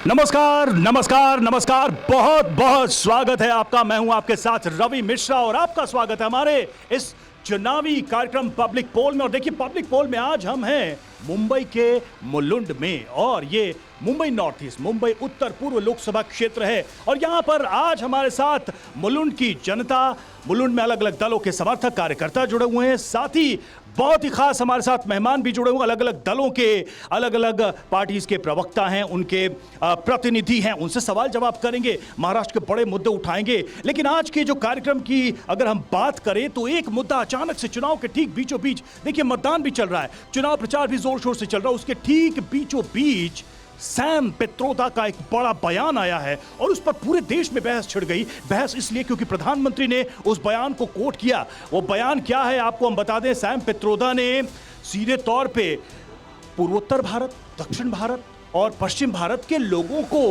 नमस्कार नमस्कार नमस्कार, बहुत बहुत स्वागत है आपका। मैं हूं आपके साथ रवि मिश्रा और आपका स्वागत है हमारे इस चुनावी कार्यक्रम पब्लिक पोल में। और देखिए, पब्लिक पोल में आज हम हैं मुंबई के मुलुंड में, और ये मुंबई नॉर्थ ईस्ट, मुंबई उत्तर पूर्व लोकसभा क्षेत्र है। और यहां पर आज हमारे साथ मुलुंड की जनता, मुलुंड में अलग अलग दलों के समर्थक कार्यकर्ता जुड़े हुए हैं, साथ ही बहुत ही खास हमारे साथ मेहमान भी जुड़े हुए, अलग अलग दलों के, अलग अलग पार्टीज के प्रवक्ता हैं, उनके प्रतिनिधि हैं, उनसे सवाल जवाब करेंगे, महाराष्ट्र के बड़े मुद्दे उठाएंगे। लेकिन आज के जो कार्यक्रम की अगर हम बात करें तो एक मुद्दा अचानक से चुनाव के ठीक बीचों बीच, देखिए मतदान भी चल रहा है, चुनाव प्रचार भी जोर शोर से चल रहा है, उसके ठीक बीचों बीच सैम पित्रोदा का एक बड़ा बयान आया है और उस पर पूरे देश में बहस छिड़ गई। बहस इसलिए क्योंकि प्रधानमंत्री ने उस बयान को कोट किया। वो बयान क्या है आपको हम बता दें। सैम पित्रोदा ने सीधे तौर पे पूर्वोत्तर भारत, दक्षिण भारत और पश्चिम भारत के लोगों को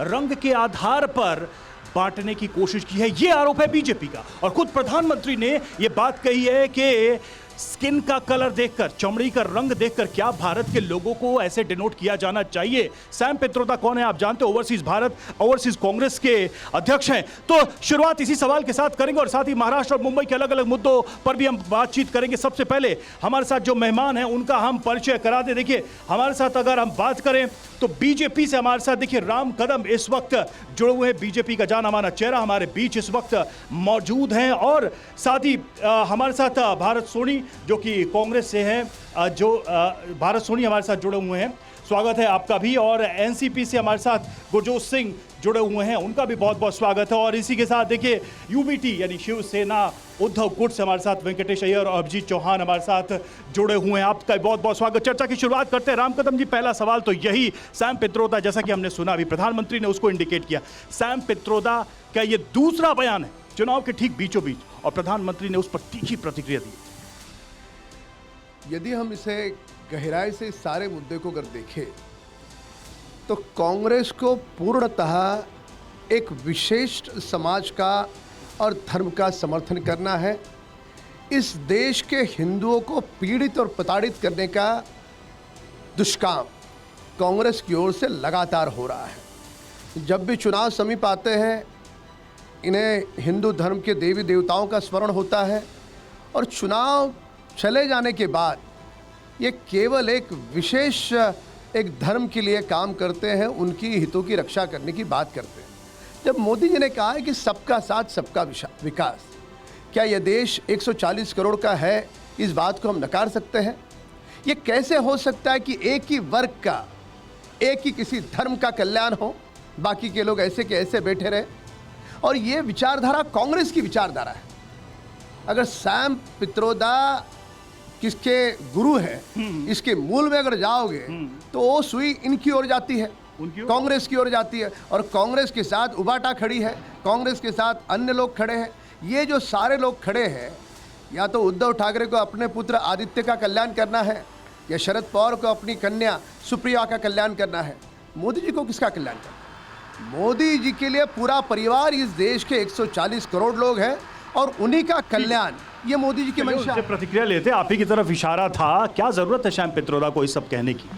रंग के आधार पर बांटने की कोशिश की है, ये आरोप है बीजेपी का। और खुद प्रधानमंत्री ने यह बात कही है कि स्किन का कलर देखकर, चमड़ी का रंग देखकर क्या भारत के लोगों को ऐसे डिनोट किया जाना चाहिए। सैम पित्रोदा कौन है आप जानते हो, ओवरसीज भारत, ओवरसीज कांग्रेस के अध्यक्ष हैं। तो शुरुआत इसी सवाल के साथ करेंगे और साथ ही महाराष्ट्र और मुंबई के अलग अलग मुद्दों पर भी हम बातचीत करेंगे। सबसे पहले हमारे साथ जो मेहमान हैं उनका हम परिचय करा दें। देखिए, हमारे साथ अगर हम बात करें तो बीजेपी से हमारे साथ देखिए राम कदम इस वक्त जुड़े हुए हैं, बीजेपी का जाना माना चेहरा हमारे बीच इस वक्त मौजूद हैं। और साथ ही हमारे साथ भारत सोनी जो कि कांग्रेस से हैं, जो भारत सोनी हमारे साथ जुड़े हुए हैं, स्वागत है आपका भी। और एनसीपी से हमारे साथ गुरजोत सिंह जुड़े हुए हैं, उनका भी बहुत बहुत स्वागत है। और इसी के साथ देखिए यूबीटी यानी शिवसेना उद्धव गुट से हमारे साथ वेंकटेश अय्यर और अभिजीत चौहान हमारे साथ जुड़े हुए हैं, आपका बहुत बहुत स्वागत। चर्चा की शुरुआत करते हैं। राम कदम जी, पहला सवाल तो यही, सैम पित्रोदा, जैसा कि हमने सुना अभी प्रधानमंत्री ने उसको इंडिकेट किया, सैम पित्रोदा का ये दूसरा बयान है चुनाव के ठीक बीचों बीच और प्रधानमंत्री ने उस पर तीखी प्रतिक्रिया दी। यदि हम इसे गहराई से इस सारे मुद्दे को अगर देखें तो कांग्रेस को पूर्णतः एक विशेष समाज का और धर्म का समर्थन करना है। इस देश के हिंदुओं को पीड़ित और प्रताड़ित करने का दुष्काम कांग्रेस की ओर से लगातार हो रहा है। जब भी चुनाव समीप आते हैं इन्हें हिंदू धर्म के देवी देवताओं का स्मरण होता है और चुनाव चले जाने के बाद ये केवल एक विशेष एक धर्म के लिए काम करते हैं, उनकी हितों की रक्षा करने की बात करते हैं। जब मोदी जी ने कहा है कि सबका साथ सबका विकास, क्या यह देश 140 करोड़ का है, इस बात को हम नकार सकते हैं? ये कैसे हो सकता है कि एक ही वर्ग का, एक ही किसी धर्म का कल्याण हो, बाकी के लोग ऐसे के ऐसे बैठे रहे? और ये विचारधारा कांग्रेस की विचारधारा है। अगर सैम पित्रोदा किसके गुरु है, इसके मूल में अगर जाओगे तो वो सुई इनकी ओर जाती है, कांग्रेस की ओर जाती है। और कांग्रेस के साथ उबाटा खड़ी है, कांग्रेस के साथ अन्य लोग खड़े हैं। ये जो सारे लोग खड़े हैं, या तो उद्धव ठाकरे को अपने पुत्र आदित्य का कल्याण करना है, या शरद पवार को अपनी कन्या सुप्रिया का कल्याण करना है। मोदी जी को किसका कल्याण करना? मोदी जी के लिए पूरा परिवार, इस देश के 140 करोड़ लोग हैं और उन्हीं का कल्याण, ये मोदी जी की मंशा है। प्रतिक्रिया लेते, आप ही की तरफ इशारा था, क्या जरूरत है सैम पित्रोदा को इस सब कहने की?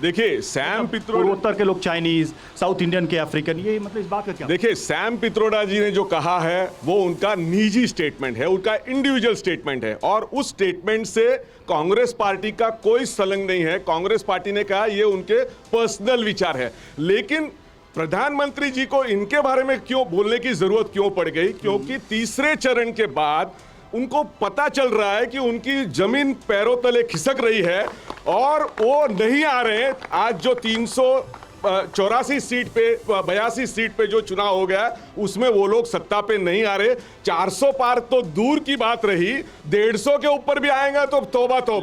देखिए सैम पित्रोदा, पूर्वोत्तर के लोग चाइनीज, साउथ इंडियन के अफ्रीकन, ये मतलब इस बात का क्या? देखिए सैम पित्रोदा जी ने जो कहा है वो उनका निजी स्टेटमेंट है, उनका इंडिविजुअल स्टेटमेंट है और उस स्टेटमेंट से कांग्रेस पार्टी का कोई संलग्न नहीं है। कांग्रेस पार्टी ने कहा ये उनके पर्सनल विचार है। लेकिन प्रधानमंत्री जी को इनके बारे में क्यों बोलने की जरूरत क्यों पड़ गई? क्योंकि तीसरे चरण के बाद उनको पता चल रहा है कि उनकी जमीन पैरों तले खिसक रही है और वो नहीं आ रहे। आज जो 384 सीट पे, 82 सीट पे जो चुनाव हो गया उसमें वो लोग सत्ता पे नहीं आ रहे। 400 पार तो दूर की बात रही, 150 के ऊपर भी आएगा तो तौबा तौबा।